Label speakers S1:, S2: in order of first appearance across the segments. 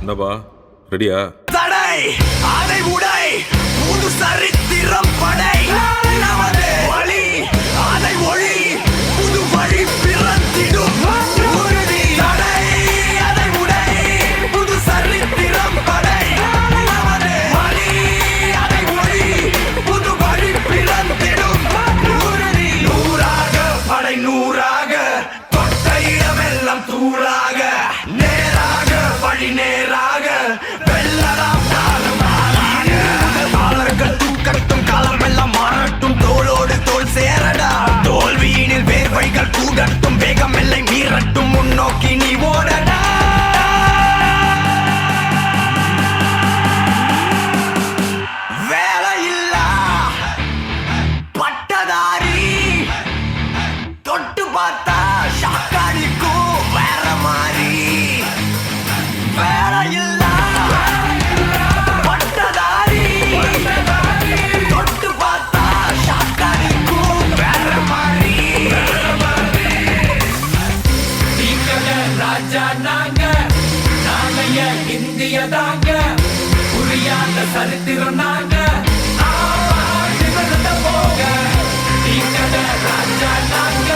S1: என்னப்பா ரெடியா?
S2: தடை அதை உடை புது சரித்திரம் படை நமது வழி அதை ஒளி புது வழி பிறந்திடும் உறுதி. தடை அதை உடை புது சரித்திரம் படை நமது வழி அதை ஒளி புது வழி பிறந்திடும் உறுதி. நூறாக படை நூறாக தொட்ட இடமெல்லாம் தூளாக நேராக வழி நேராக வெள்ளலாம் காலம் மாணவர்கள் தூக்கட்டும் காலம் எல்லாம் மாறட்டும் தோளோடு தோல் சேரடா. தோல்வியினில் வேர்வைகள் கூடட்டும் வேகம் எல்லை மீறட்டும் முன்னோக்கி நீ ஓடடா. வேலையில்லா பட்டதாரி தொட்டு பார்த்தா ஷாக்காடிக்கும் வேற மாதிரி. வேலையில்லா பட்டதாரி தொட்டு பார்த்தா ஷாக்காடிக்கும் வேற மாதிரி.
S3: ராஜா நாங்க நாளைய இந்திய தாங்க புரியாத சரித்திரம் நாங்க போக ராஜா நாங்க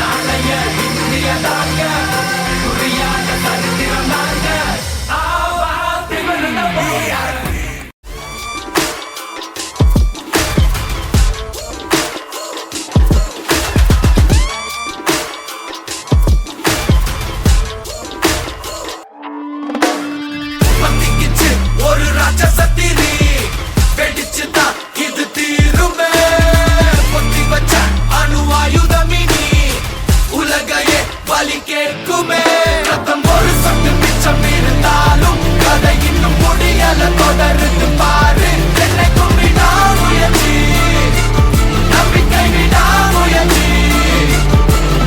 S3: நாளைய இந்திய தாங்க புரியாத சரித்திரம் நாங்க போக.
S2: பத்திக்கிச்சு ஒரு ராட்சசத்திரி வெடிச்சுதான் இது தீருமே. பொத்தி வச்ச அணு ஆயுதமினி உலகையே வலி கேட்குமே. ரத்தம் ஒரு சொட்டு மிச்சம் இருந்தாலும் கதை இன்னும் முடியல தொடருது பாரு. என்னை கும்பிடா முயற்சி நம்பிக்கை விடா முயற்சி.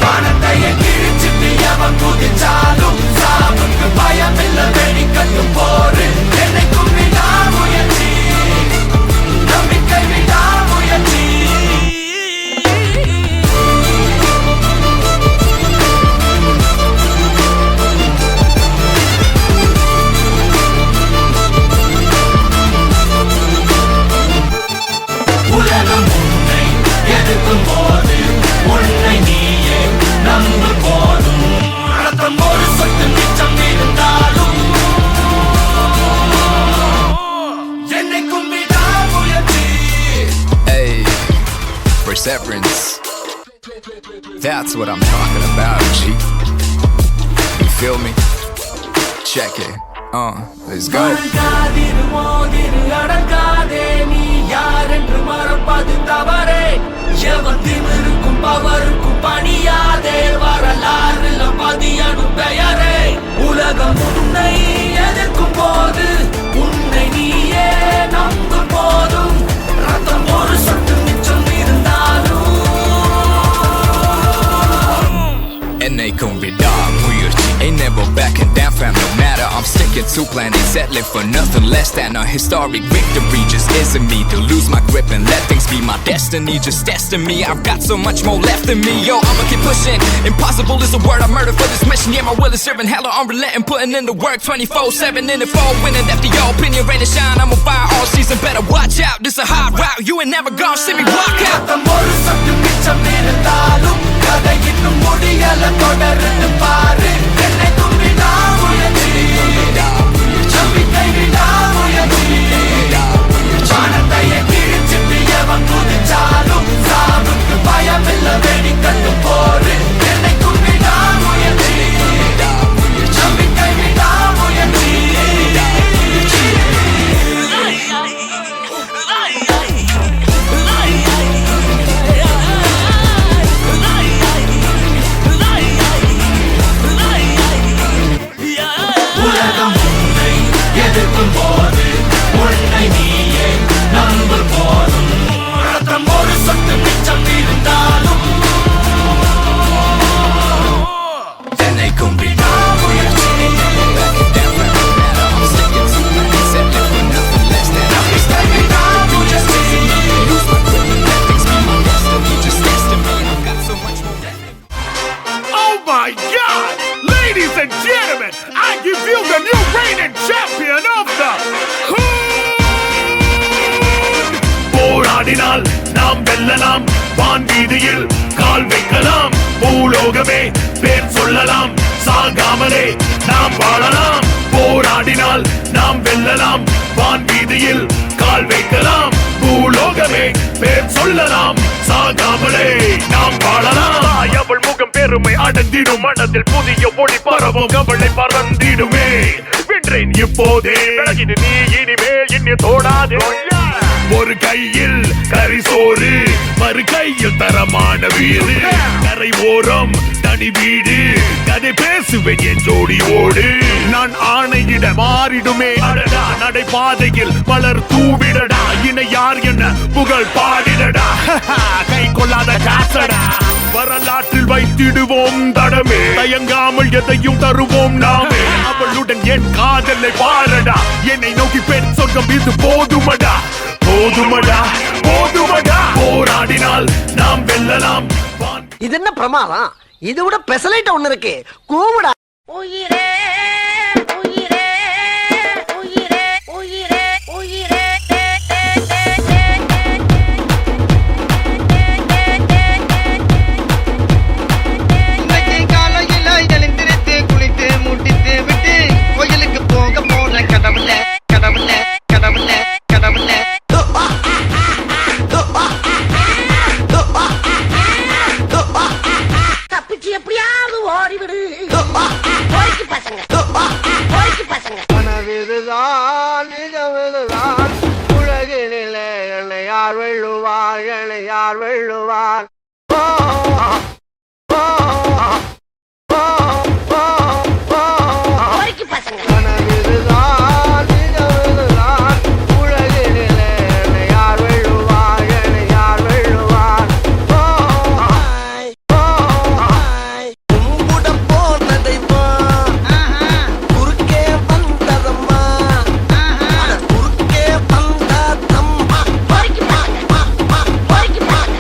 S2: வானத்தையே கிழிச்சிட்டு எவன் குதிச்சாலும் சாவுக்கு பயமில்ல வெடிக்கட்டும் போரு. என்னை கும்பிடா முயற்சி நம்பிக்கை விடா முயற்சி. உலகம் உன்னை எதிர்க்கும் போது உன்னை நீயே நம்பு போதும். ரத்தம் ஒரு சொட்டு மிச்சம் இருந்தாலும் என்னை கும்பிடா முயற்சி.
S4: Hey, perseverance. That's what I'm talking about, G. You feel me? Check it. Let's go.
S3: மறக்காதிரு மோதிரு Adangathey நீ யார் என்று மறப்பது தவறே. எவன் திமிருக்கும் பவருக்கும் பணியாதே வரலாறுல பதியனும் பெயரே. உலகம் உன்னை எதிர்க்கும் போது உன்னை நீயே நம்பும் போதும் ரத்தம் ஒரு சொட்டு மிச்சம் இருந்தாலும்
S4: என்னைக்கும் விடாமுயற்சி. Ain't never backing down fam, no matter I'm sticking to plan and settling for nothing less than a historic victory. Just isn't me to lose my grip and let things be my destiny. Just testing me, I've got so much more left in me. Yo, I'ma keep pushing. Impossible is a word I murder for this mission. Yeah, my will is serving hella unrelenting, putting in the work 24/7 in the fall, winning after your opinion, rain and shine. I'm on fire all season, better watch out. This a hard route, you ain't never gonna see me walk out.
S2: ரத்தம் ஒரு சொட்டு மிச்சம் இருந்தாலும் கதை இன்னும் முடியல தொடருது பாரு. என்னை கும்பிடா முயற்சி நம்பிக்கை விடா முயற்சி. வானத்தையே கிழிச்சிட்டு எவன் குதிச்சாலும் சாவுக்கு பயமில்ல வெடிக்கட்டும் போரு. என்னை கும்பிடா முயற்சி நம்பிக்கை விடா முயற்சி. உலகம் உன்னை எதிர்க்கும் போது உன்னை நீயே நம்பு போதும். ரத்தம் ஒரு சொட்டு மிச்சம் இருந்தாலும் என்னை கும்பிடா முயற்சி.
S5: Oh my God! Ladies and gentlemen, I give you the new reigning
S1: வெல்லலாம் வான் வீதியில் கால் வைக்கலாம் பூலோகமே பேர் சொல்லலாம் சாகாமலே நாம் வாழலாம் போராடினால் நாம் வெல்லலாம் வான் வீதியில் கால் வைக்கலாம் பூலோகமே பேர் சொல்லலாம் சாகாமலே நாம் வாழலாம் அவள் முகம் பெருமை அடைந்திடும் மனதில் புதிய ஒளி பரவும் கவலை பறந்திடுமே வென்றேன் இப்போதே விலகிடு நீ இனிமேல் என்னை தோடாதே ஒரு கையில் கரிசோறு மறு கையில் தரமான வீடு கரை ஓரம் தனி வீடு கதை பேசுவேன் என் ஜோடியோடு நான் ஆணையிட மாறிடுமே அடடா நடைபாதையில் பலர் தூவிடடா இணை யார் என்ன புகழ் பாடிடடா கை கொள்ளாத காசடா வரலாற்றில் வைத்திடுவோம் தடமே தயங்காமல் எதையும் தருவோம் நாமே அவளுடன் என் காதலை பாரடா என்னை நோக்கி பெண் சொர்க்கம் இது போதுமடா போதுமடா போதுமடா போராடினால் நாம் வெல்லலாம்
S5: இது என்ன பிரமாதம் இது விட பெசலைட் ஒண்ணு இருக்கு கூவுடா
S6: உயிரே உயிரே உயிரே உயிரே உயிரே
S7: இன்னைக்கு காலையில எழுந்திருத்து குளித்து முட்டித்து விட்டு கோயிலுக்கு போக போன கடவுள கடவுள கடவுள கடவுள
S6: தப்பிச்சு எப்படியாவது ஓடிவிடு போய்க்கு பசங்க போய்க்கு பசங்க
S7: கனவிதுதான் நிஜமிதுதான் உலகினிலே என்னை யார் வெல்லுவார் என்னை யார் வெல்லுவார் ஓ, ஓ, ஓ, ஓ, ஓ.
S6: போய்க்கு பசங்க
S7: கனவிதுதான் நிஜமிதுதான் உலகினிலே என்னை யார் வெல்லுவார் என்னை யார் வெல்லுவார் ஓ, ஓ,
S5: கும்பிட போனதைமா குறுக்கே வந்ததம்மா அட குறுக்கே வந்ததம்மா
S6: போய்க்கு பசங்க போய்க்கு பசங்க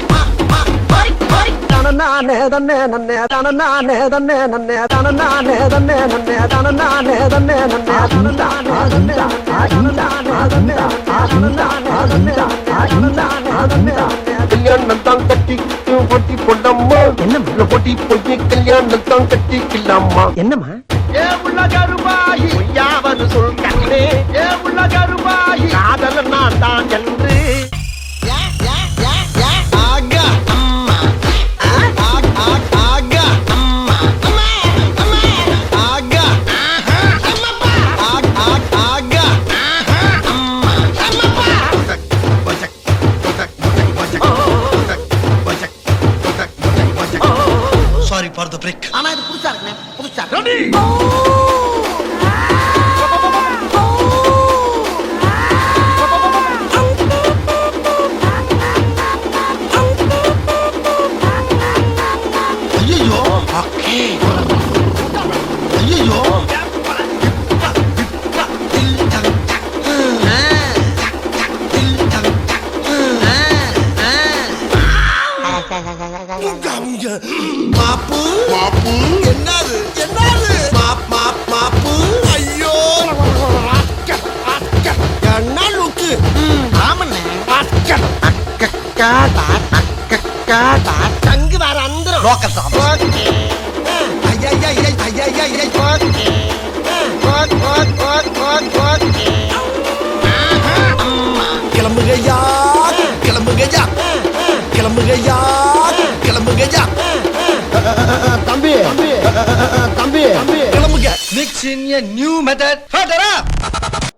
S5: நானே தன்னே நன்னே நானே தன்னே நன்னே நானே தன்னே நன்னே நானே தன்னே நன்னே
S8: கல்யாணம் தான் கட்டி பொட்டி பொண்ணம்மா என்ன பொட்டி பொண்ணு கல்யாணம் தான் கட்டிக்கலாமா
S5: என்னம்மா
S8: ஏ உள்ள கருமாயி பொய்யாவது சொல் கண்ணே ஏ உள்ள கருமாயி காதல நான் தான் என்று
S7: ஆகா அம்மா ஆகா அம்மா ஆகா ஆகா
S2: சாரி ஃபார் த பிரேக்
S5: ஆனா இது புதுசா இருக்குண்ணே புதுசா இருக்கு.
S2: ஐயோ ஓகே ஐயோ மாப்பு மாப்பு என்னது என்னது மாப்பு ஐயோ என்ன லுக்கு ஆமண்ணே
S5: தங்கு வேற அந்தரம்
S2: லோக்கல் சாப் கிளம்புகையா கிளம்புகையா கிளம்புகையா கிளம்புகையா
S8: தம்பி தம்பி
S2: கிளம்புங்க
S7: Mix in a new method. Further up.